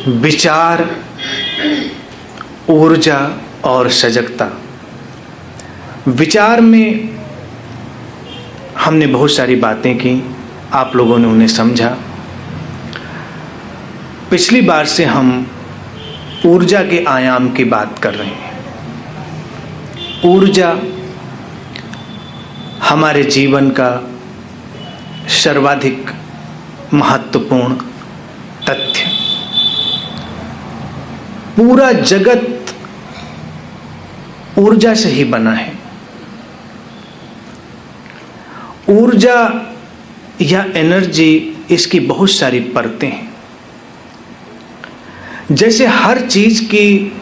विचार, ऊर्जा और सजगता। विचार में हमने बहुत सारी बातें की, आप लोगों ने उन्हें समझा। पिछली बार से हम ऊर्जा के आयाम की बात कर रहे हैं। ऊर्जा हमारे जीवन का सर्वाधिक महत्वपूर्ण तथ्य। पूरा जगत ऊर्जा से ही बना है। ऊर्जा या एनर्जी, इसकी बहुत सारी परतें हैं। जैसे हर चीज की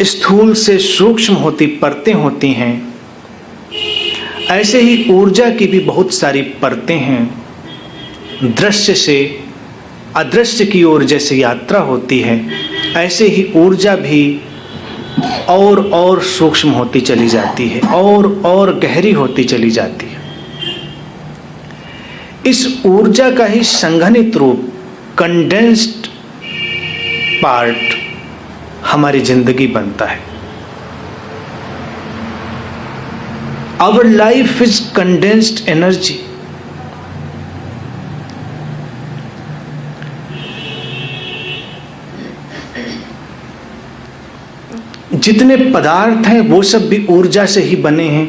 स्थूल से सूक्ष्म होती परतें होती हैं, ऐसे ही ऊर्जा की भी बहुत सारी परतें हैं। दृश्य से अदृश्य की ओर जैसे यात्रा होती है, ऐसे ही ऊर्जा भी और सूक्ष्म होती चली जाती है, और गहरी होती चली जाती है। इस ऊर्जा का ही संघनित रूप, कंडेंस्ड पार्ट हमारी जिंदगी बनता है। Our life is condensed energy. जितने पदार्थ हैं वो सब भी ऊर्जा से ही बने हैं।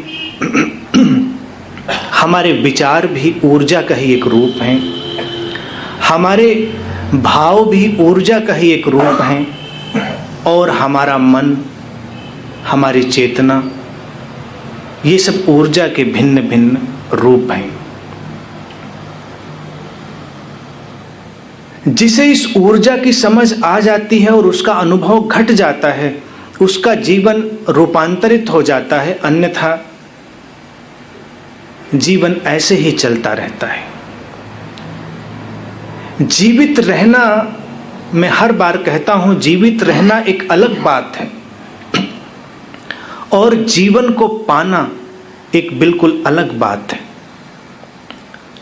हमारे विचार भी ऊर्जा का ही एक रूप हैं। हमारे भाव भी ऊर्जा का ही एक रूप हैं। और हमारा मन, हमारी चेतना, ये सब ऊर्जा के भिन्न भिन्न रूप हैं। जिसे इस ऊर्जा की समझ आ जाती है और उसका अनुभव घट जाता है, उसका जीवन रूपांतरित हो जाता है। अन्यथा जीवन ऐसे ही चलता रहता है। जीवित रहना, मैं हर बार कहता हूं, जीवित रहना एक अलग बात है और जीवन को पाना एक बिल्कुल अलग बात है।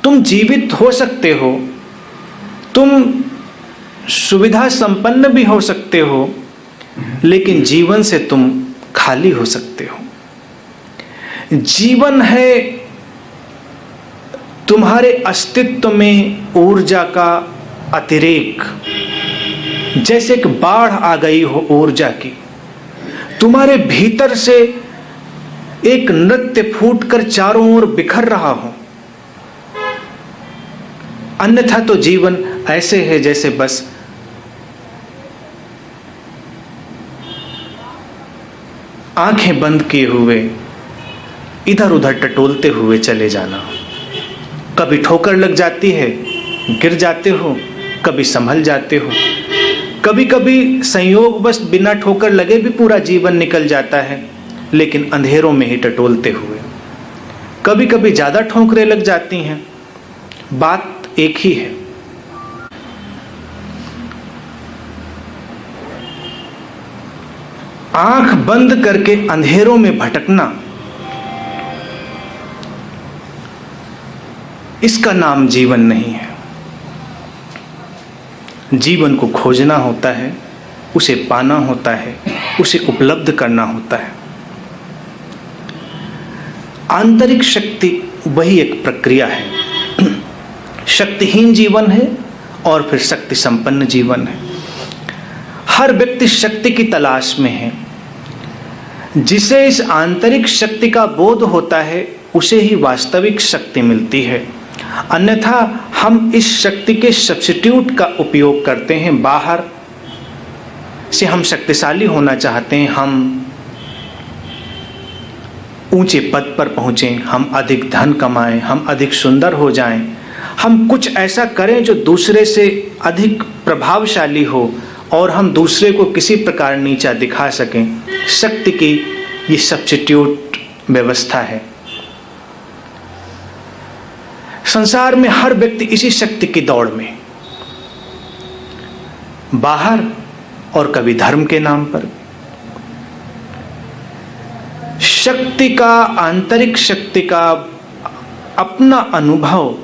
तुम जीवित हो सकते हो, तुम सुविधा संपन्न भी हो सकते हो, लेकिन जीवन से तुम खाली हो सकते हो। जीवन है तुम्हारे अस्तित्व में ऊर्जा का अतिरेक। जैसे एक बाढ़ आ गई हो ऊर्जा की, तुम्हारे भीतर से एक नृत्य फूटकर चारों ओर बिखर रहा हो। अन्यथा तो जीवन ऐसे है जैसे बस आंखें बंद किए हुए इधर उधर टटोलते हुए चले जाना। कभी ठोकर लग जाती है, गिर जाते हो, कभी संभल जाते हो, कभी कभी संयोगवश बिना ठोकर लगे भी पूरा जीवन निकल जाता है, लेकिन अंधेरों में ही टटोलते हुए। कभी कभी ज्यादा ठोकरें लग जाती हैं, बात एक ही है। आंख बंद करके अंधेरों में भटकना, इसका नाम जीवन नहीं है। जीवन को खोजना होता है, उसे पाना होता है, उसे उपलब्ध करना होता है। आंतरिक शक्ति वही एक प्रक्रिया है। शक्तिहीन जीवन है और फिर शक्ति संपन्न जीवन है। हर व्यक्ति शक्ति की तलाश में है। जिसे इस आंतरिक शक्ति का बोध होता है, उसे ही वास्तविक शक्ति मिलती है। अन्यथा हम इस शक्ति के सब्स्टिट्यूट का उपयोग करते हैं। बाहर से हम शक्तिशाली होना चाहते हैं, हम ऊंचे पद पर पहुंचें, हम अधिक धन कमाएं, हम अधिक सुंदर हो जाएं, हम कुछ ऐसा करें जो दूसरे से अधिक प्रभावशाली हो और हम दूसरे को किसी प्रकार नीचा दिखा सकें। शक्ति की ये सब्स्टिट्यूट व्यवस्था है। संसार में हर व्यक्ति इसी शक्ति की दौड़ में, बाहर और कभी धर्म के नाम पर। शक्ति का, आंतरिक शक्ति का अपना अनुभव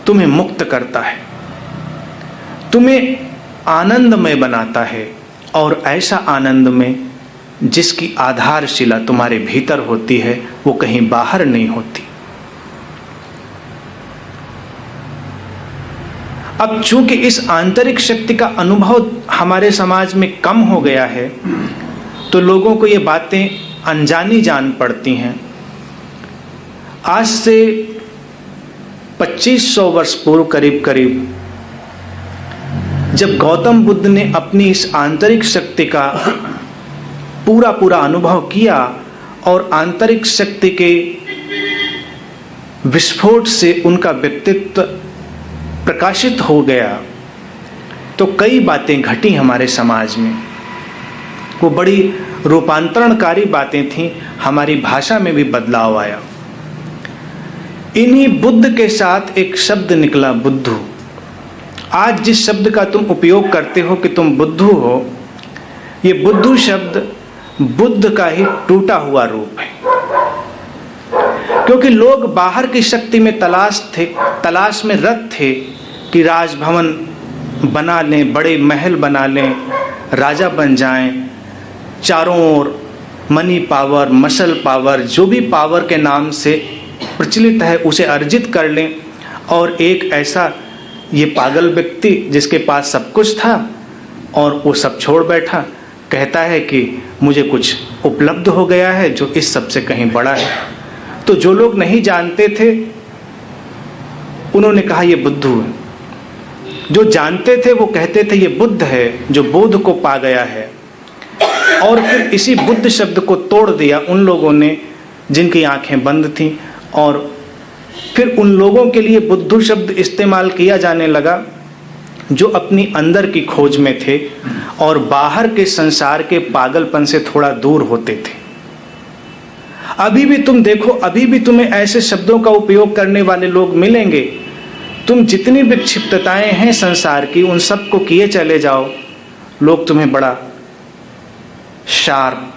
तुम्हें मुक्त करता है, तुम्हें आनंदमय बनाता है, और ऐसा आनंदमय जिसकी आधारशिला तुम्हारे भीतर होती है, वो कहीं बाहर नहीं होती। अब चूंकि इस आंतरिक शक्ति का अनुभव हमारे समाज में कम हो गया है, तो लोगों को ये बातें अनजानी जान पड़ती हैं। आज से 2500 वर्ष पूर्व करीब करीब जब गौतम बुद्ध ने अपनी इस आंतरिक शक्ति का पूरा अनुभव किया और आंतरिक शक्ति के विस्फोट से उनका व्यक्तित्व प्रकाशित हो गया, तो कई बातें घटी हमारे समाज में। वो बड़ी रूपांतरणकारी बातें थीं, हमारी भाषा में भी बदलाव आया। इन्हीं बुद्ध के साथ एक शब्द निकला, बुद्धू। आज जिस शब्द का तुम उपयोग करते हो कि तुम बुद्धू हो, ये बुद्धू शब्द बुद्ध का ही टूटा हुआ रूप है। क्योंकि लोग बाहर की शक्ति में तलाश में रत थे कि राजभवन बना लें, बड़े महल बना लें, राजा बन जाएं, चारों ओर मनी पावर, मसल पावर, जो भी पावर के नाम से प्रचलित है उसे अर्जित कर लें। और एक ऐसा ये पागल व्यक्ति जिसके पास सब कुछ था और वो सब छोड़ बैठा, कहता है कि मुझे कुछ उपलब्ध हो गया है जो इस सब से कहीं बड़ा है। तो जो लोग नहीं जानते थे उन्होंने कहा ये बुद्धू है। जो जानते थे वो कहते थे ये बुद्ध है जो बोध को पा गया है। और फिर इसी बुद्ध शब्द को तोड़ दिया उन लोगों ने जिनकी आंखें बंद थीं, और फिर उन लोगों के लिए बुद्धू शब्द इस्तेमाल किया जाने लगा जो अपनी अंदर की खोज में थे और बाहर के संसार के पागलपन से थोड़ा दूर होते थे। अभी भी तुम देखो, अभी भी तुम्हें ऐसे शब्दों का उपयोग करने वाले लोग मिलेंगे। तुम जितनी विक्षिप्तताएं हैं संसार की उन सबको किए चले जाओ, लोग तुम्हें बड़ा शार्प,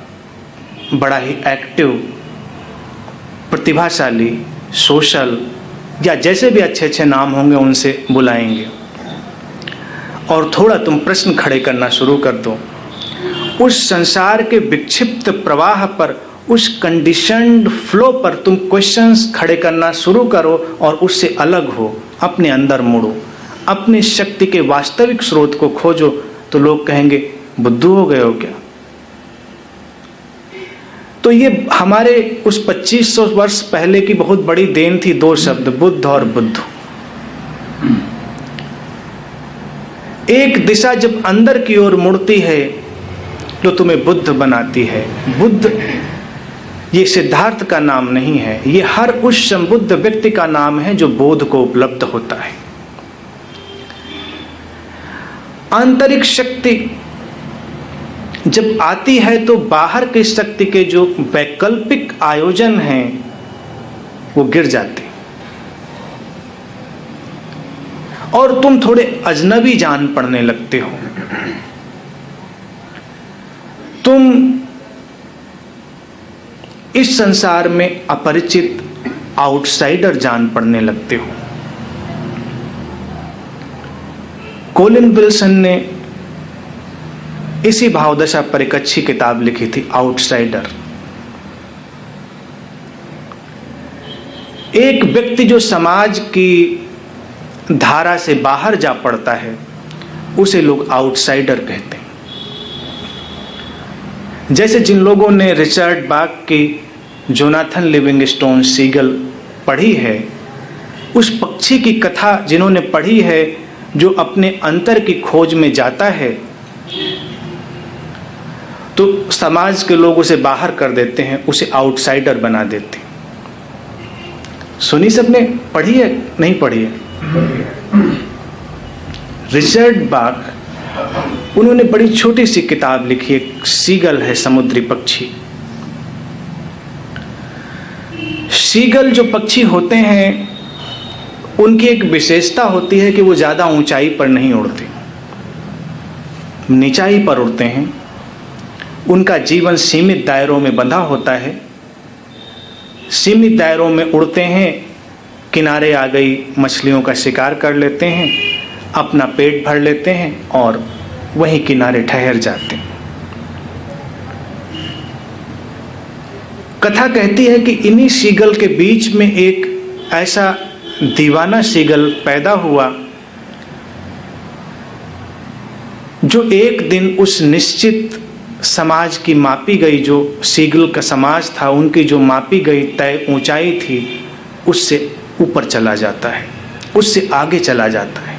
बड़ा ही एक्टिव, प्रतिभाशाली, सोशल या जैसे भी अच्छे अच्छे नाम होंगे उनसे बुलाएंगे। और थोड़ा तुम प्रश्न खड़े करना शुरू कर दो, उस संसार के विक्षिप्त प्रवाह पर, उस कंडीशन्ड फ्लो पर तुम क्वेश्चंस खड़े करना शुरू करो और उससे अलग हो, अपने अंदर मुड़ो, अपनी शक्ति के वास्तविक स्रोत को खोजो। तो लोग कहेंगे बुद्धू हो गए हो क्या? तो ये हमारे उस 2500 वर्ष पहले की बहुत बड़ी देन थी, दो शब्द, बुद्ध और बुद्धू। एक दिशा जब अंदर की ओर मुड़ती है तो तुम्हें बुद्ध बनाती है। बुद्ध ये सिद्धार्थ का नाम नहीं है, ये हर उस संबुद्ध व्यक्ति का नाम है जो बोध को उपलब्ध होता है। आंतरिक शक्ति जब आती है तो बाहर की शक्ति के जो वैकल्पिक आयोजन हैं वो गिर जाते और तुम थोड़े अजनबी जान पड़ने लगते हो। तुम इस संसार में अपरिचित, आउटसाइडर जान पड़ने लगते हो। कोलिन विल्सन ने इसी भावदशा पर एक अच्छी किताब लिखी थी, आउटसाइडर। एक व्यक्ति जो समाज की धारा से बाहर जा पड़ता है उसे लोग आउटसाइडर कहते हैं। जैसे जिन लोगों ने रिचर्ड बाक की जोनाथन लिविंगस्टोन सीगल पढ़ी है, उस पक्षी की कथा जिन्होंने पढ़ी है जो अपने अंतर की खोज में जाता है, तो समाज के लोग उसे बाहर कर देते हैं, उसे आउटसाइडर बना देते हैं। सुनी सबने? पढ़ी है? नहीं पढ़ी है? रिचर्ड बाक, उन्होंने बड़ी छोटी सी किताब लिखी है, सीगल है, समुद्री पक्षी। सीगल जो पक्षी होते हैं उनकी एक विशेषता होती है कि वो ज़्यादा ऊंचाई पर नहीं उड़ते, नीचाई पर उड़ते हैं। उनका जीवन सीमित दायरों में बंधा होता है, सीमित दायरों में उड़ते हैं, किनारे आ गई मछलियों का शिकार कर लेते हैं अपना पेट भर लेते हैं और वहीं किनारे ठहर जाते हैं। कथा कहती है कि इन्हीं सीगल के बीच में एक ऐसा दीवाना सीगल पैदा हुआ जो एक दिन उस निश्चित समाज की मापी गई, जो सीगल का समाज था उनकी जो मापी गई तय ऊंचाई थी, उससे ऊपर चला जाता है, उससे आगे चला जाता है।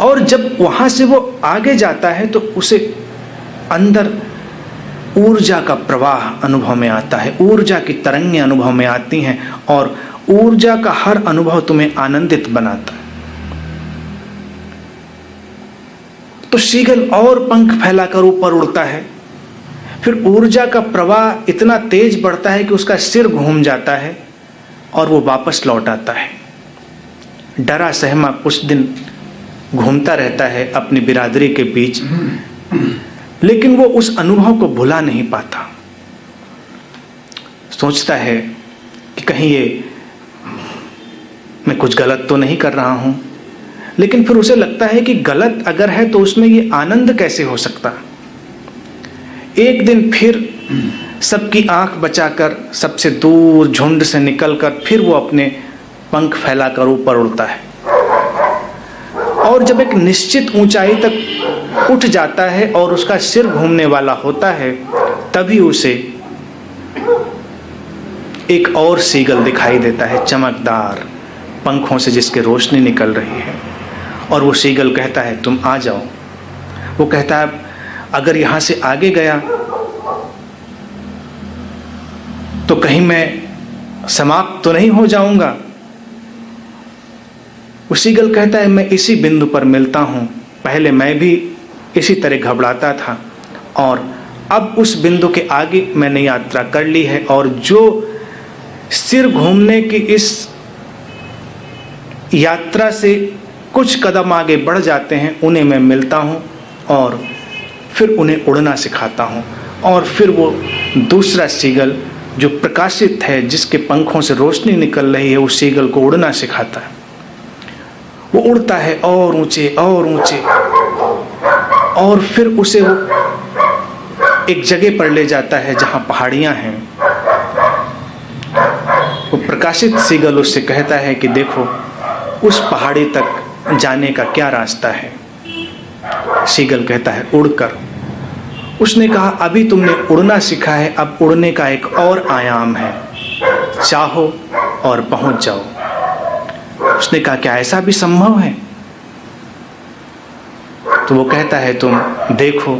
और जब वहां से वो आगे जाता है तो उसे अंदर ऊर्जा का प्रवाह अनुभव में आता है, ऊर्जा की तरंगें अनुभव में आती हैं और ऊर्जा का हर अनुभव तुम्हें आनंदित बनाता है। तो सीगल और पंख फैलाकर ऊपर उड़ता है। फिर ऊर्जा का प्रवाह इतना तेज बढ़ता है कि उसका सिर घूम जाता है और वो वापस लौट आता है। डरा सहमा कुछ दिन घूमता रहता है अपनी बिरादरी के बीच, लेकिन वो उस अनुभव को भुला नहीं पाता। सोचता है कि कहीं ये मैं कुछ गलत तो नहीं कर रहा हूं, लेकिन फिर उसे लगता है कि गलत अगर है तो उसमें ये आनंद कैसे हो सकता। एक दिन फिर सबकी आंख बचाकर, सबसे दूर झुंड से निकलकर फिर वो अपने पंख फैलाकर ऊपर उड़ता है और जब एक निश्चित ऊंचाई तक उठ जाता है और उसका सिर घूमने वाला होता है, तभी उसे एक और सीगल दिखाई देता है, चमकदार पंखों से जिसके रोशनी निकल रही है। और वो सीगल कहता है तुम आ जाओ। वो कहता है अगर यहां से आगे गया तो कहीं मैं समाप्त तो नहीं हो जाऊंगा। वो सीगल कहता है मैं इसी बिंदु पर मिलता हूं, पहले मैं भी इसी तरह घबराता था और अब उस बिंदु के आगे मैंने यात्रा कर ली है और जो सिर घूमने की इस यात्रा से कुछ कदम आगे बढ़ जाते हैं उन्हें मैं मिलता हूं और फिर उन्हें उड़ना सिखाता हूं। और फिर वो दूसरा सीगल जो प्रकाशित है, जिसके पंखों से रोशनी निकल रही है, उस सीगल को उड़ना सिखाता है। वो उड़ता है और ऊंचे और ऊंचे और फिर उसे वो एक जगह पर ले जाता है जहां पहाड़ियां हैं। वो प्रकाशित सीगल उससे कहता है कि देखो उस पहाड़ी तक जाने का क्या रास्ता है। सीगल कहता है उड़कर। उसने कहा अभी तुमने उड़ना सीखा है, अब उड़ने का एक और आयाम है, चाहो और पहुंच जाओ। उसने कहा क्या ऐसा भी संभव है? तो वो कहता है तुम देखो।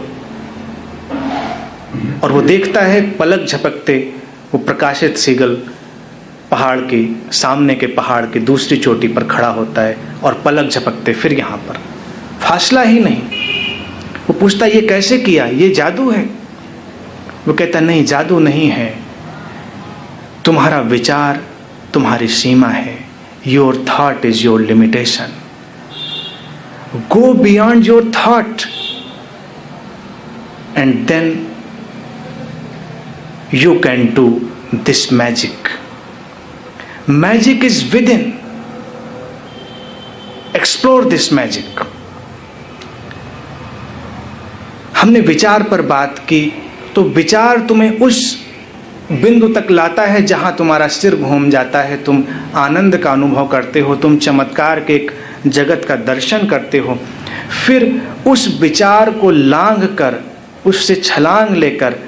और वो देखता है, पलक झपकते वो प्रकाशित सीगल पहाड़ के सामने के पहाड़ की दूसरी चोटी पर खड़ा होता है और पलक झपकते फिर यहाँ पर, फासला ही नहीं। वो पूछता ये कैसे किया, ये जादू है? वो कहता नहीं, जादू नहीं है, तुम्हारा विचार तुम्हारी सीमा है। Your thought is your limitation. Go beyond your thought and then you can do this magic. Magic is within. Explore this magic. हमने विचार पर बात की, तो विचार तुम्हें उस बिंदु तक लाता है जहां तुम्हारा सिर घूम जाता है, तुम आनंद का अनुभव करते हो, तुम चमत्कार के एक जगत का दर्शन करते हो। फिर उस विचार को लांघ कर, उससे छलांग लेकर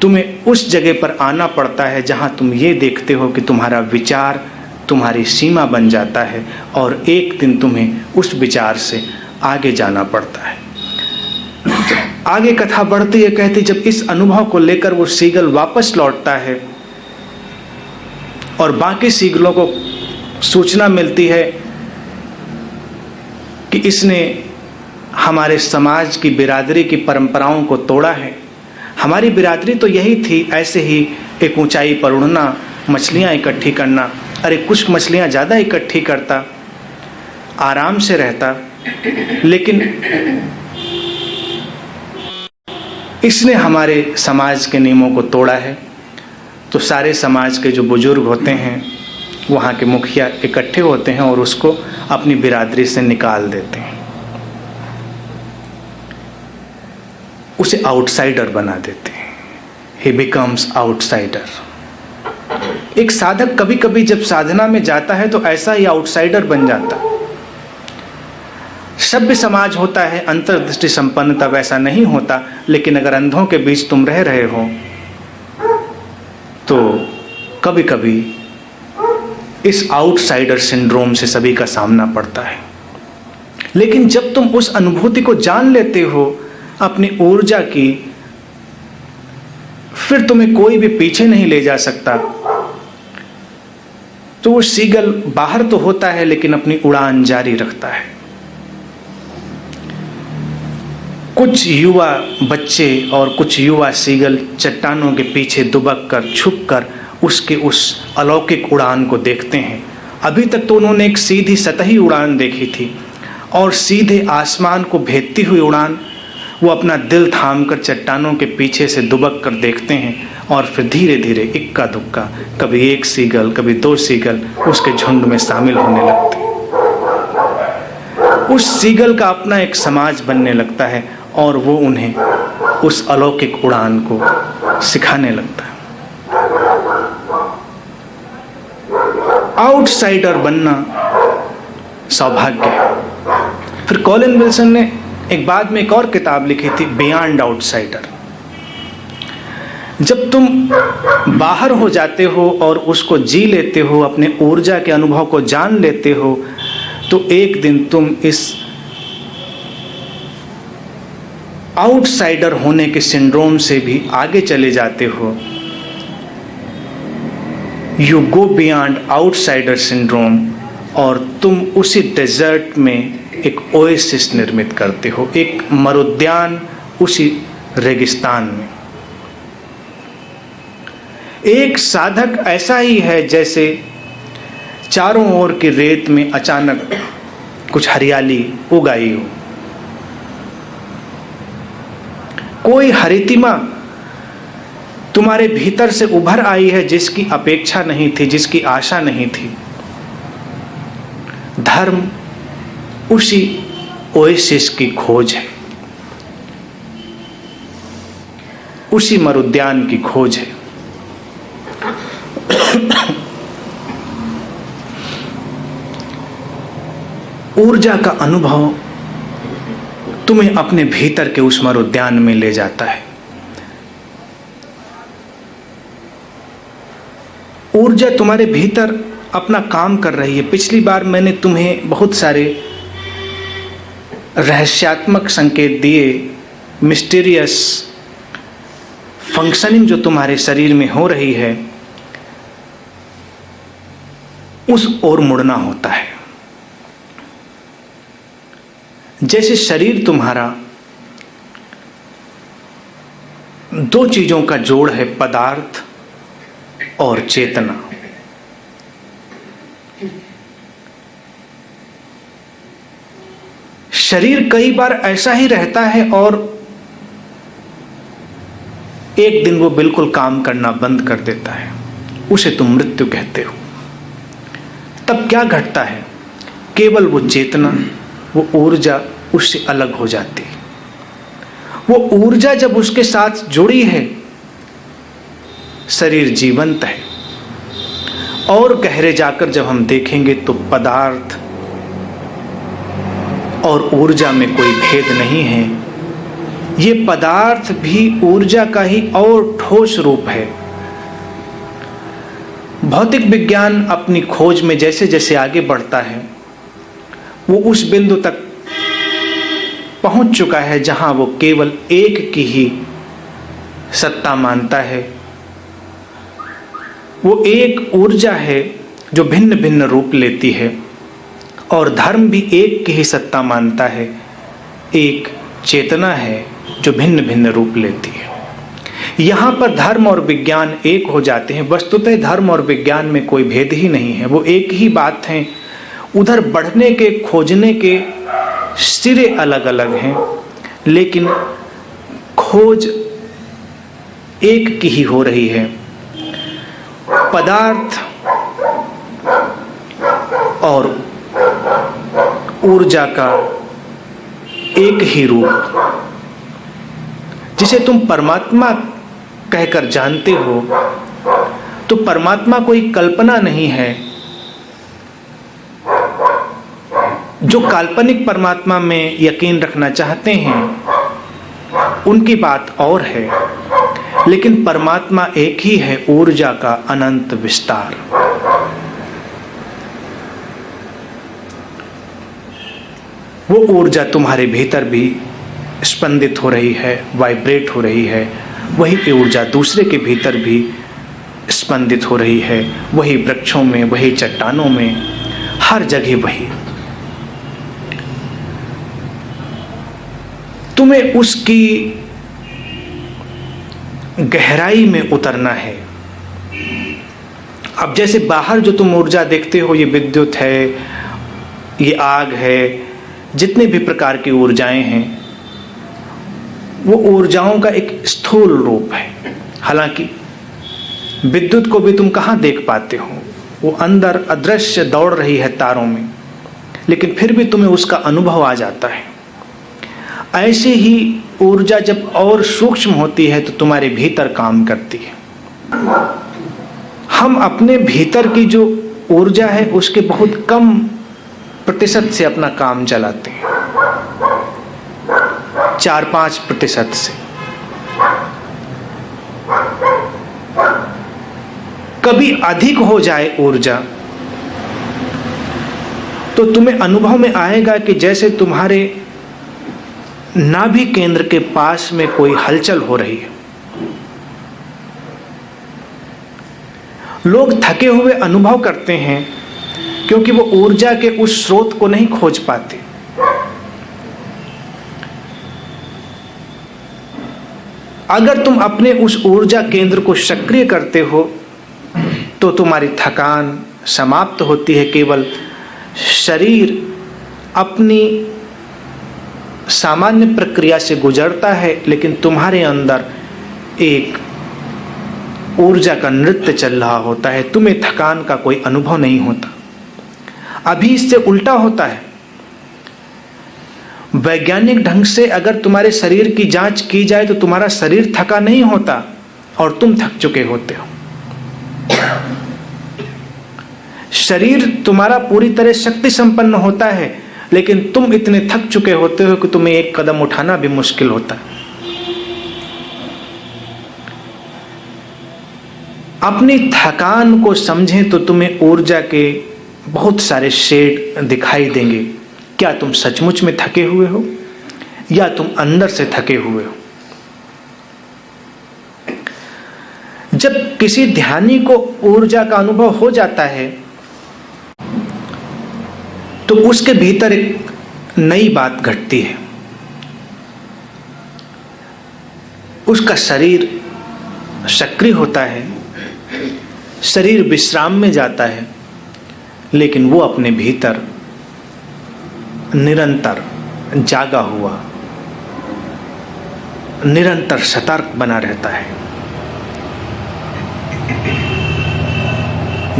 तुम्हें उस जगह पर आना पड़ता है जहां तुम ये देखते हो कि तुम्हारा विचार तुम्हारी सीमा बन जाता है और एक दिन तुम्हें उस विचार से आगे जाना पड़ता है। आगे कथा बढ़ती है, कहती जब इस अनुभव को लेकर वो सीगल वापस लौटता है और बाकी सीगलों को सूचना मिलती है कि इसने हमारे समाज की बिरादरी की परंपराओं को तोड़ा है। हमारी बिरादरी तो यही थी, ऐसे ही एक ऊंचाई पर उड़ना, मछलियां इकट्ठी करना। अरे कुछ मछलियां ज़्यादा इकट्ठी करता, आराम से रहता, लेकिन इसने हमारे समाज के नियमों को तोड़ा है। तो सारे समाज के जो बुजुर्ग होते हैं, वहाँ के मुखिया इकट्ठे होते हैं और उसको अपनी बिरादरी से निकाल देते हैं, उसे आउटसाइडर बना देते हैं। ही बिकम्स आउटसाइडर। एक साधक कभी कभी जब साधना में जाता है तो ऐसा ही आउटसाइडर बन जाता है। सभ्य समाज होता है, अंतर्दृष्टि संपन्न, तब ऐसा नहीं होता। लेकिन अगर अंधों के बीच तुम रह रहे हो तो कभी कभी इस आउटसाइडर सिंड्रोम से सभी का सामना पड़ता है। लेकिन जब तुम उस अनुभूति को जान लेते हो अपनी ऊर्जा की, फिर तुम्हें कोई भी पीछे नहीं ले जा सकता। तो वो सीगल बाहर तो होता है लेकिन अपनी उड़ान जारी रखता है। कुछ युवा बच्चे और कुछ युवा सीगल चट्टानों के पीछे दुबक कर, छुप कर उसके उस अलौकिक उड़ान को देखते हैं। अभी तक तो उन्होंने एक सीधी सतही उड़ान देखी थी, और सीधे आसमान को भेदती हुई उड़ान वो अपना दिल थाम कर चट्टानों के पीछे से दुबक कर देखते हैं। और फिर धीरे धीरे इक्का दुक्का, कभी एक सीगल, कभी दो सीगल उसके झुंड में शामिल होने लगते हैं। उस सीगल का अपना एक समाज बनने लगता है और वो उन्हें उस अलौकिक उड़ान को सिखाने लगता है। आउटसाइडर बनना सौभाग्य है। फिर कॉलिन विल्सन ने एक बाद में एक और किताब लिखी थी, बियॉन्ड आउटसाइडर। जब तुम बाहर हो जाते हो और उसको जी लेते हो, अपने ऊर्जा के अनुभव को जान लेते हो, तो एक दिन तुम इस आउटसाइडर होने के सिंड्रोम से भी आगे चले जाते हो। You go beyond outsider syndrome, और तुम उसी डेजर्ट में एक ओएसिस निर्मित करते हो, एक मरुद्यान उसी रेगिस्तान में। एक साधक ऐसा ही है जैसे चारों ओर की रेत में अचानक कुछ हरियाली उग आई हो। कोई हरितिमा तुम्हारे भीतर से उभर आई है जिसकी अपेक्षा नहीं थी, जिसकी आशा नहीं थी। धर्म उसी ओएसिस की खोज है, उसी मरुद्यान की खोज है। ऊर्जा का अनुभव तुम्हें अपने भीतर के उस मरुद्यान में ले जाता है। ऊर्जा तुम्हारे भीतर अपना काम कर रही है। पिछली बार मैंने तुम्हें बहुत सारे रहस्यात्मक संकेत दिए, मिस्टीरियस फंक्शनिंग जो तुम्हारे शरीर में हो रही है, उस ओर मुड़ना होता है। जैसे शरीर तुम्हारा दो चीजों का जोड़ है, पदार्थ और चेतना। शरीर कई बार ऐसा ही रहता है और एक दिन वो बिल्कुल काम करना बंद कर देता है, उसे तुम मृत्यु कहते हो। तब क्या घटता है? केवल वो चेतना, वो ऊर्जा उससे अलग हो जाती है। वो ऊर्जा जब उसके साथ जुड़ी है, शरीर जीवंत है। और गहरे जाकर जब हम देखेंगे तो पदार्थ और ऊर्जा में कोई भेद नहीं है। ये पदार्थ भी ऊर्जा का ही और ठोस रूप है। भौतिक विज्ञान अपनी खोज में जैसे जैसे आगे बढ़ता है, वो उस बिंदु तक पहुंच चुका है जहां वो केवल एक की ही सत्ता मानता है। वो एक ऊर्जा है जो भिन्न भिन्न रूप लेती है, और धर्म भी एक की ही सत्ता मानता है। एक चेतना है जो भिन्न भिन्न रूप लेती है। यहाँ पर धर्म और विज्ञान एक हो जाते हैं। वस्तुतः धर्म और विज्ञान में कोई भेद ही नहीं है, वो एक ही बात है। उधर बढ़ने के, खोजने के सिरे अलग अलग हैं, लेकिन खोज एक की ही हो रही है। पदार्थ और ऊर्जा का एक ही रूप, जिसे तुम परमात्मा कहकर जानते हो, तो परमात्मा कोई कल्पना नहीं है। जो काल्पनिक परमात्मा में यकीन रखना चाहते हैं उनकी बात और है, लेकिन परमात्मा एक ही है, ऊर्जा का अनंत विस्तार। वो ऊर्जा तुम्हारे भीतर भी स्पंदित हो रही है, वाइब्रेट हो रही है। वही ऊर्जा दूसरे के भीतर भी स्पंदित हो रही है, वही वृक्षों में, वही चट्टानों में, हर जगह वही। तुम्हें उसकी गहराई में उतरना है। अब जैसे बाहर जो तुम ऊर्जा देखते हो, ये विद्युत है, ये आग है, जितने भी प्रकार की ऊर्जाएं हैं, वो ऊर्जाओं का एक स्थूल रूप है। हालांकि विद्युत को भी तुम कहाँ देख पाते हो, वो अंदर अदृश्य दौड़ रही है तारों में, लेकिन फिर भी तुम्हें उसका अनुभव आ जाता है। ऐसे ही ऊर्जा जब और सूक्ष्म होती है तो तुम्हारे भीतर काम करती है। हम अपने भीतर की जो ऊर्जा है उसके बहुत कम प्रतिशत से अपना काम चलाते हैं, 4-5% से। कभी अधिक हो जाए ऊर्जा तो तुम्हें अनुभव में आएगा कि जैसे तुम्हारे नाभि केंद्र के पास में कोई हलचल हो रही है। लोग थके हुए अनुभव करते हैं क्योंकि वो ऊर्जा के उस स्रोत को नहीं खोज पाते। अगर तुम अपने उस ऊर्जा केंद्र को सक्रिय करते हो तो तुम्हारी थकान समाप्त होती है। केवल शरीर अपनी सामान्य प्रक्रिया से गुजरता है, लेकिन तुम्हारे अंदर एक ऊर्जा का नृत्य चल रहा होता है। तुम्हें थकान का कोई अनुभव नहीं होता। अभी इससे उल्टा होता है। वैज्ञानिक ढंग से अगर तुम्हारे शरीर की जांच की जाए तो तुम्हारा शरीर थका नहीं होता और तुम थक चुके होते हो। शरीर तुम्हारा पूरी तरह शक्ति संपन्न होता है, लेकिन तुम इतने थक चुके होते हो कि तुम्हें एक कदम उठाना भी मुश्किल होता है। अपनी थकान को समझें तो तुम्हें ऊर्जा के बहुत सारे शेड दिखाई देंगे। क्या तुम सचमुच में थके हुए हो या तुम अंदर से थके हुए हो? जब किसी ध्यानी को ऊर्जा का अनुभव हो जाता है तो उसके भीतर एक नई बात घटती है। उसका शरीर सक्रिय होता है, शरीर विश्राम में जाता है, लेकिन वो अपने भीतर निरंतर जागा हुआ, निरंतर सतर्क बना रहता है।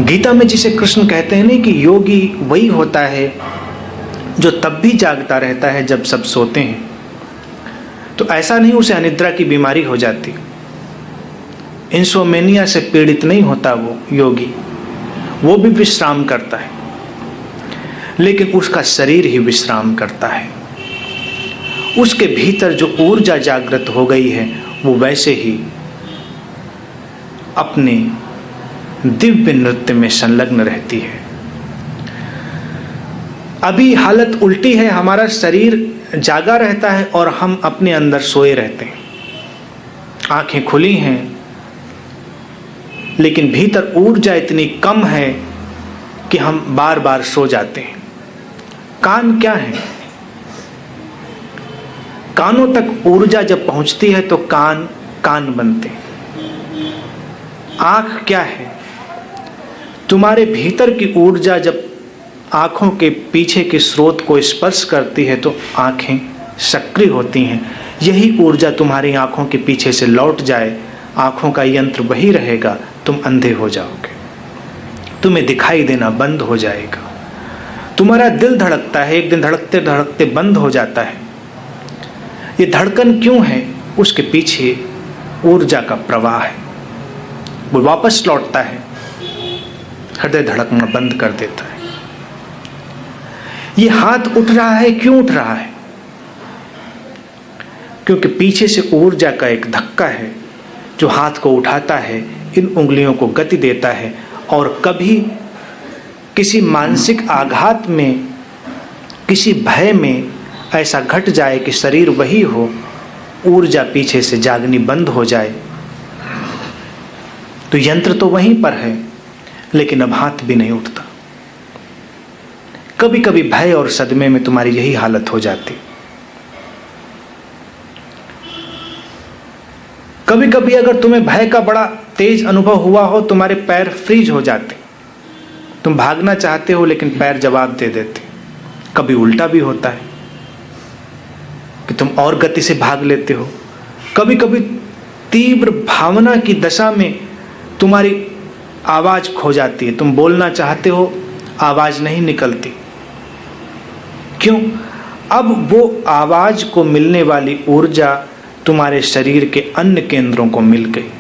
गीता में जिसे कृष्ण कहते हैं ना कि योगी वही होता है जो तब भी जागता रहता है जब सब सोते हैं, तो ऐसा नहीं उसे अनिद्रा की बीमारी हो जाती। इंसोमेनिया से पीड़ित नहीं होता वो योगी, वो भी विश्राम करता है, लेकिन उसका शरीर ही विश्राम करता है। उसके भीतर जो ऊर्जा जागृत हो गई है वो वैसे ही अपने दिव्य नृत्य में संलग्न रहती है। अभी हालत उल्टी है, हमारा शरीर जागा रहता है और हम अपने अंदर सोए रहते हैं। आंखें खुली हैं, लेकिन भीतर ऊर्जा इतनी कम है कि हम बार बार सो जाते हैं। कान क्या है? कानों तक ऊर्जा जब पहुंचती है तो कान बनते हैं। आंख क्या है? तुम्हारे भीतर की ऊर्जा जब आंखों के पीछे के स्रोत को स्पर्श करती है तो आंखें सक्रिय होती हैं। यही ऊर्जा तुम्हारी आंखों के पीछे से लौट जाए, आंखों का यंत्र वही रहेगा, तुम अंधे हो जाओगे, तुम्हें दिखाई देना बंद हो जाएगा, तुम्हारा दिल धड़क लगता है, एक दिन धड़कते धड़कते बंद हो जाता है। ये धड़कन क्यों है? उसके पीछे ऊर्जा का प्रवाह है। वो वापस लौटता है, हृदय धड़कना बंद कर देता है। ये हाथ उठ रहा है, क्यों उठ रहा है? क्योंकि पीछे से ऊर्जा का एक धक्का है जो हाथ को उठाता है, इन उंगलियों को गति देता है। और कभी किसी मानसिक आघात में, किसी भय में ऐसा घट जाए कि शरीर वही हो, ऊर्जा पीछे से जागनी बंद हो जाए, तो यंत्र तो वहीं पर है, लेकिन अब हाथ भी नहीं उठता। कभी कभी भय और सदमे में तुम्हारी यही हालत हो जाती। कभी कभी अगर तुम्हें भय का बड़ा तेज अनुभव हुआ हो, तुम्हारे पैर फ्रीज हो जाते, तुम भागना चाहते हो लेकिन पैर जवाब दे देते। कभी उल्टा भी होता है कि तुम और गति से भाग लेते हो। कभी कभी तीव्र भावना की दशा में तुम्हारी आवाज खो जाती है, तुम बोलना चाहते हो, आवाज नहीं निकलती। क्यों? अब वो आवाज को मिलने वाली ऊर्जा तुम्हारे शरीर के अन्य केंद्रों को मिल गई।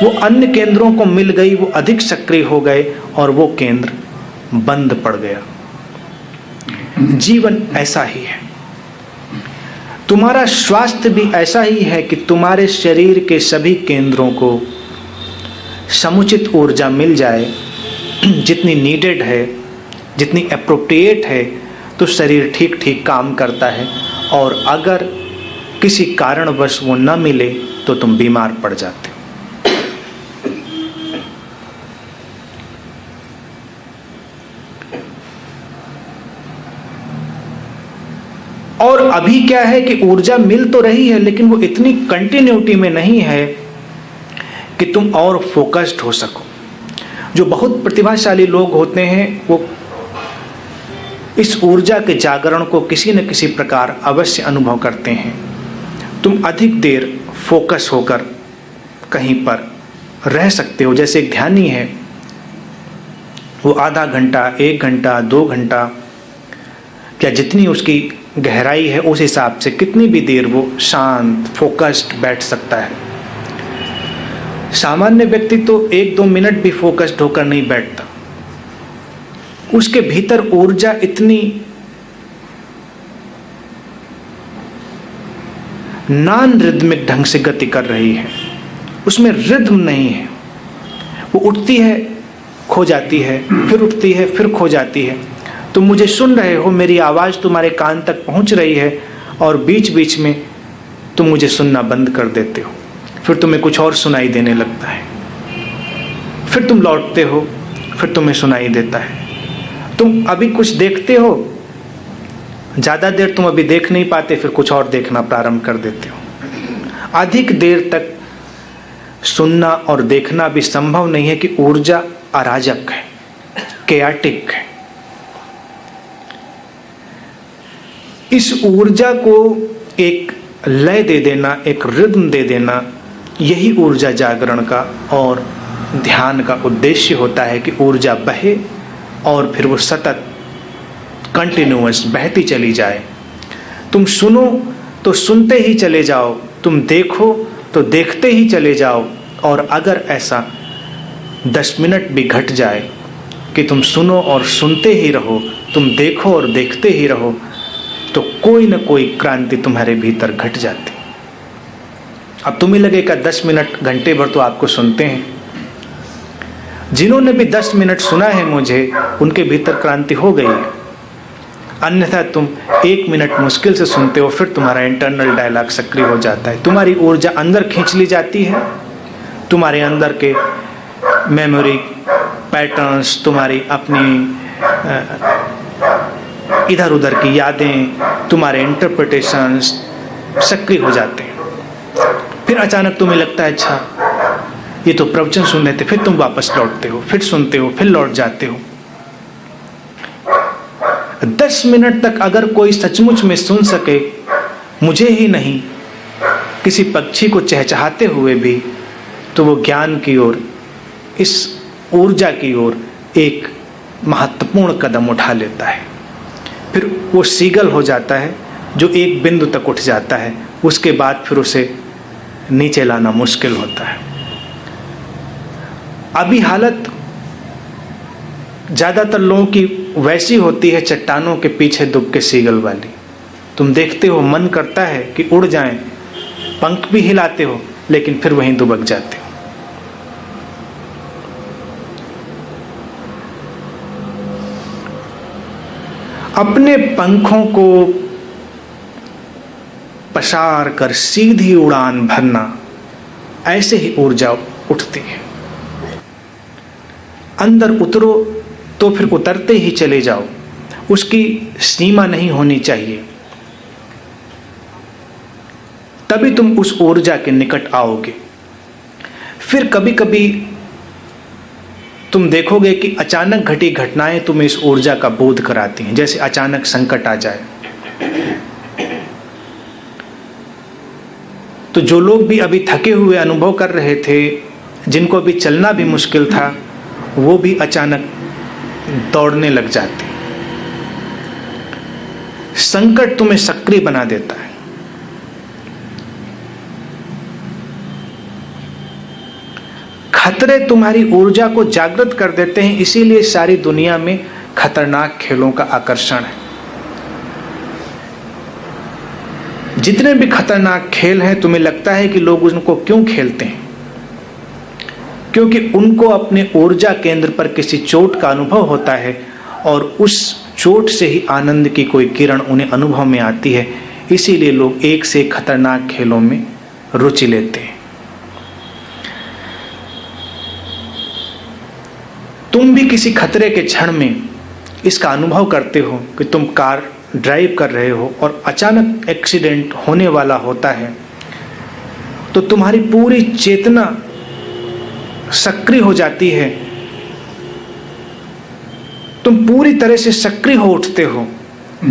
वो अन्य केंद्रों को मिल गई, वो अधिक सक्रिय हो गए और वो केंद्र बंद पड़ गया। जीवन ऐसा ही है, तुम्हारा स्वास्थ्य भी ऐसा ही है कि तुम्हारे शरीर के सभी केंद्रों को समुचित ऊर्जा मिल जाए, जितनी नीडेड है, जितनी एप्रोप्रिएट है, तो शरीर ठीक ठीक काम करता है। और अगर किसी कारणवश वो न मिले तो तुम बीमार पड़ जाते हो। और अभी क्या है कि ऊर्जा मिल तो रही है, लेकिन वो इतनी कंटिन्यूटी में नहीं है कि तुम और फोकस्ड हो सको। जो बहुत प्रतिभाशाली लोग होते हैं वो इस ऊर्जा के जागरण को किसी न किसी प्रकार अवश्य अनुभव करते हैं। तुम अधिक देर फोकस होकर कहीं पर रह सकते हो। जैसे एक ध्यानी है, वो आधा घंटा, 1 घंटा, 2 घंटा, क्या जितनी उसकी गहराई है उस हिसाब से कितनी भी देर वो शांत फोकस्ड बैठ सकता है। सामान्य व्यक्ति तो 1-2 मिनट भी फोकस्ड होकर नहीं बैठता। उसके भीतर ऊर्जा इतनी नॉन रिदमिक ढंग से गति कर रही है, उसमें रिद्म नहीं है। वो उठती है, खो जाती है, फिर उठती है, फिर खो जाती है। तुम मुझे सुन रहे हो, मेरी आवाज़ तुम्हारे कान तक पहुंच रही है और बीच बीच में तुम मुझे सुनना बंद कर देते हो। फिर तुम्हें कुछ और सुनाई देने लगता है, फिर तुम लौटते हो, फिर तुम्हें सुनाई देता है। तुम अभी कुछ देखते हो, ज़्यादा देर तुम अभी देख नहीं पाते, फिर कुछ और देखना प्रारंभ कर देते हो। अधिक देर तक सुनना और देखना भी संभव नहीं है कि ऊर्जा अराजक है, केयाटिक है। इस ऊर्जा को एक लय दे देना, एक रिद्म दे देना, यही ऊर्जा जागरण का और ध्यान का उद्देश्य होता है कि ऊर्जा बहे और फिर वो सतत कंटिन्यूअस बहती चली जाए। तुम सुनो तो सुनते ही चले जाओ, तुम देखो तो देखते ही चले जाओ। और अगर ऐसा 10 मिनट भी घट जाए कि तुम सुनो और सुनते ही रहो, तुम देखो और देखते ही रहो, तो कोई न कोई क्रांति तुम्हारे भीतर घट जाती। अब तुम्हें लगेगा 10 मिनट, घंटे भर तो आपको सुनते हैं। जिन्होंने भी 10 मिनट सुना है मुझे, उनके भीतर क्रांति हो गई है। अन्यथा तुम 1 मिनट मुश्किल से सुनते हो, फिर तुम्हारा इंटरनल डायलॉग सक्रिय हो जाता है। तुम्हारी ऊर्जा अंदर खींच ली जाती है, तुम्हारे अंदर के मेमोरी पैटर्न्स, तुम्हारी अपनी इधर उधर की यादें, तुम्हारे इंटरप्रिटेशंस सक्रिय हो जाते हैं। फिर अचानक तुम्हें लगता है अच्छा ये तो प्रवचन सुन रहे थे, फिर तुम वापस लौटते हो, फिर सुनते हो, फिर लौट जाते हो। 10 मिनट तक अगर कोई सचमुच में सुन सके, मुझे ही नहीं किसी पक्षी को चहचहाते हुए भी, तो वो ज्ञान की ओर, इस ऊर्जा की ओर एक महत्वपूर्ण कदम उठा लेता है। फिर वो सीगल हो जाता है जो एक बिंदु तक उठ जाता है, उसके बाद फिर उसे नीचे लाना मुश्किल होता है। अभी हालत ज़्यादातर लोगों की वैसी होती है, चट्टानों के पीछे दुब के सीगल वाली। तुम देखते हो, मन करता है कि उड़ जाएं, पंख भी हिलाते हो, लेकिन फिर वहीं दुबक जाते हो। अपने पंखों को पसार कर सीधी उड़ान भरना, ऐसे ही ऊर्जा उठती है। अंदर उतरो तो फिर उतरते ही चले जाओ, उसकी सीमा नहीं होनी चाहिए, तभी तुम उस ऊर्जा के निकट आओगे। फिर कभी कभी तुम देखोगे कि अचानक घटी घटनाएं तुम्हें इस ऊर्जा का बोध कराती हैं। जैसे अचानक संकट आ जाए, तो जो लोग भी अभी थके हुए अनुभव कर रहे थे, जिनको अभी चलना भी मुश्किल था, वो भी अचानक दौड़ने लग जाते। संकट तुम्हें सक्रिय बना देता है। खतरे तुम्हारी ऊर्जा को जागृत कर देते हैं, इसीलिए सारी दुनिया में खतरनाक खेलों का आकर्षण है। जितने भी खतरनाक खेल हैं, तुम्हें लगता है कि लोग उनको क्यों खेलते हैं? क्योंकि उनको अपने ऊर्जा केंद्र पर किसी चोट का अनुभव होता है और उस चोट से ही आनंद की कोई किरण उन्हें अनुभव में आती है। इसीलिए लोग एक से एक खतरनाक खेलों में रुचि लेते हैं। तुम भी किसी खतरे के क्षण में इसका अनुभव करते हो कि तुम कार ड्राइव कर रहे हो और अचानक एक्सीडेंट होने वाला होता है, तो तुम्हारी पूरी चेतना सक्रिय हो जाती है। तुम पूरी तरह से सक्रिय हो उठते हो,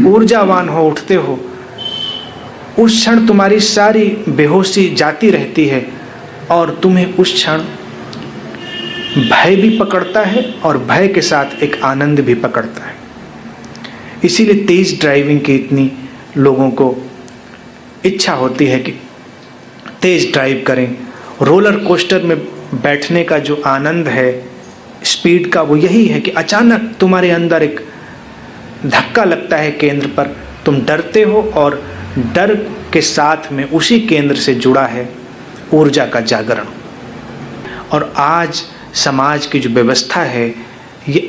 ऊर्जावान हो उठते हो। उस क्षण तुम्हारी सारी बेहोशी जाती रहती है और तुम्हें उस क्षण भय भी पकड़ता है और भय के साथ एक आनंद भी पकड़ता है। इसीलिए तेज ड्राइविंग की इतनी लोगों को इच्छा होती है कि तेज ड्राइव करें। रोलर कोस्टर में बैठने का जो आनंद है स्पीड का, वो यही है कि अचानक तुम्हारे अंदर एक धक्का लगता है केंद्र पर, तुम डरते हो और डर के साथ में उसी केंद्र से जुड़ा है ऊर्जा का जागरण। और आज समाज की जो व्यवस्था है ये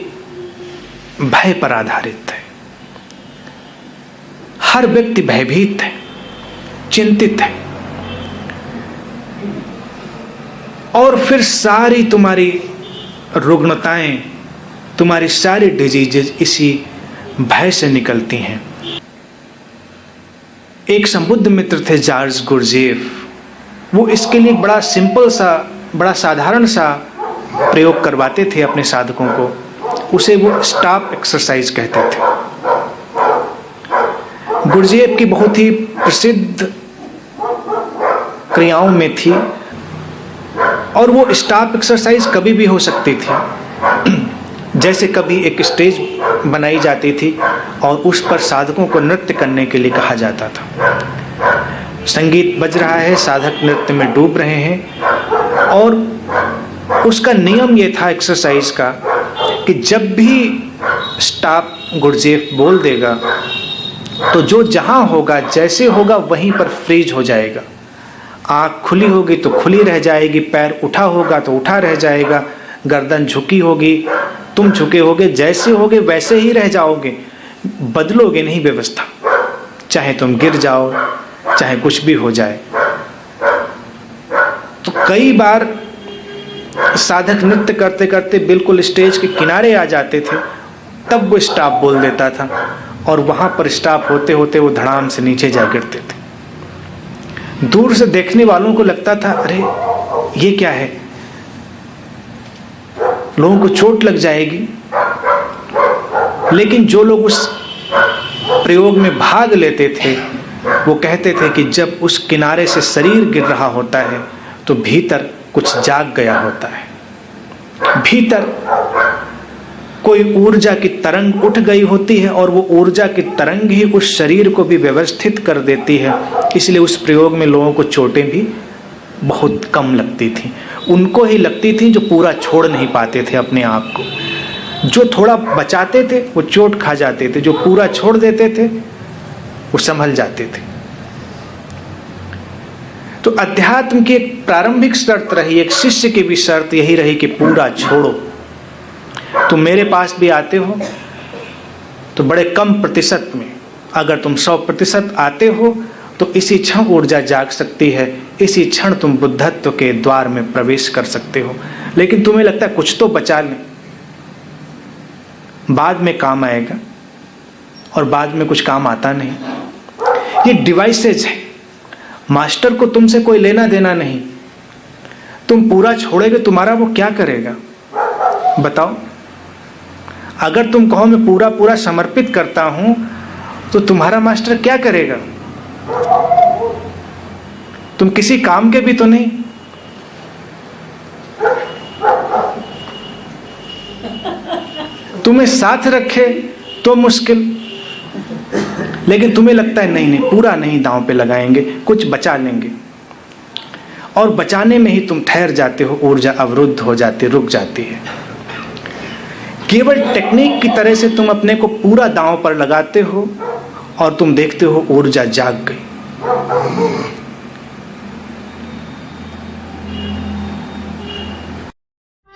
भय पर आधारित है। हर व्यक्ति भयभीत है, चिंतित है, और फिर सारी तुम्हारी रुग्णताएं, तुम्हारी सारी डिजीजेज इसी भय से निकलती हैं। एक संबुद्ध मित्र थे जार्ज गुरजेफ, वो इसके लिए बड़ा सिंपल सा, बड़ा साधारण सा प्रयोग करवाते थे अपने साधकों को। उसे वो स्टॉप एक्सरसाइज कहते थे। गुरजेफ की बहुत ही प्रसिद्ध क्रियाओं में थी और वो स्टॉप एक्सरसाइज कभी भी हो सकती थी। जैसे कभी एक स्टेज बनाई जाती थी और उस पर साधकों को नृत्य करने के लिए कहा जाता था। संगीत बज रहा है, साधक नृत्य में डूब रहे हैं और उसका नियम ये था एक्सरसाइज का कि जब भी स्टॉप गुरजेफ बोल देगा तो जो जहां होगा, जैसे होगा, वहीं पर फ्रीज हो जाएगा। आँख खुली होगी तो खुली रह जाएगी, पैर उठा होगा तो उठा रह जाएगा, गर्दन झुकी होगी, तुम झुके होगे, जैसे होगे वैसे ही रह जाओगे, बदलोगे नहीं व्यवस्था, चाहे तुम गिर जाओ, चाहे कुछ भी हो जाए। तो कई बार साधक नृत्य करते करते बिल्कुल स्टेज के किनारे आ जाते थे, तब वो स्टॉप बोल देता था और वहां पर स्टॉप होते होते वो धड़ाम से नीचे जा गिरते थे। दूर से देखने वालों को लगता था अरे ये क्या है, लोगों को चोट लग जाएगी। लेकिन जो लोग उस प्रयोग में भाग लेते थे वो कहते थे कि जब उस किनारे से शरीर गिर रहा होता है तो भीतर कुछ जाग गया होता है, भीतर कोई ऊर्जा की तरंग उठ गई होती है और वो ऊर्जा की तरंग ही उस शरीर को भी व्यवस्थित कर देती है। इसलिए उस प्रयोग में लोगों को चोटें भी बहुत कम लगती थी। उनको ही लगती थी जो पूरा छोड़ नहीं पाते थे अपने आप को। जो थोड़ा बचाते थे वो चोट खा जाते थे, जो पूरा छोड़ देते थे वो संभल जाते थे। तो अध्यात्म की एक प्रारंभिक शर्त रही, एक शिष्य की भी शर्त यही रही कि पूरा छोड़ो। तुम मेरे पास भी आते हो तो बड़े कम प्रतिशत में, अगर तुम 100% आते हो तो इसी क्षण ऊर्जा जाग सकती है, इसी क्षण तुम बुद्धत्व के द्वार में प्रवेश कर सकते हो। लेकिन तुम्हें लगता है कुछ तो बचा लें, बाद में काम आएगा, और बाद में कुछ काम आता नहीं। ये डिवाइसेज है, मास्टर को तुमसे कोई लेना देना नहीं। तुम पूरा छोड़ोगे, तुम्हारा वो क्या करेगा बताओ? अगर तुम कहो मैं पूरा पूरा समर्पित करता हूं तो तुम्हारा मास्टर क्या करेगा? तुम किसी काम के भी तो नहीं। तुम्हें साथ रखे तो मुश्किल, लेकिन तुम्हें लगता है नहीं नहीं पूरा नहीं दांव पे लगाएंगे, कुछ बचा लेंगे, और बचाने में ही तुम ठहर जाते हो, ऊर्जा अवरुद्ध हो जाती, रुक जाती है। केवल टेक्निक की तरह से तुम अपने को पूरा दांव पर लगाते हो और तुम देखते हो ऊर्जा जाग गई।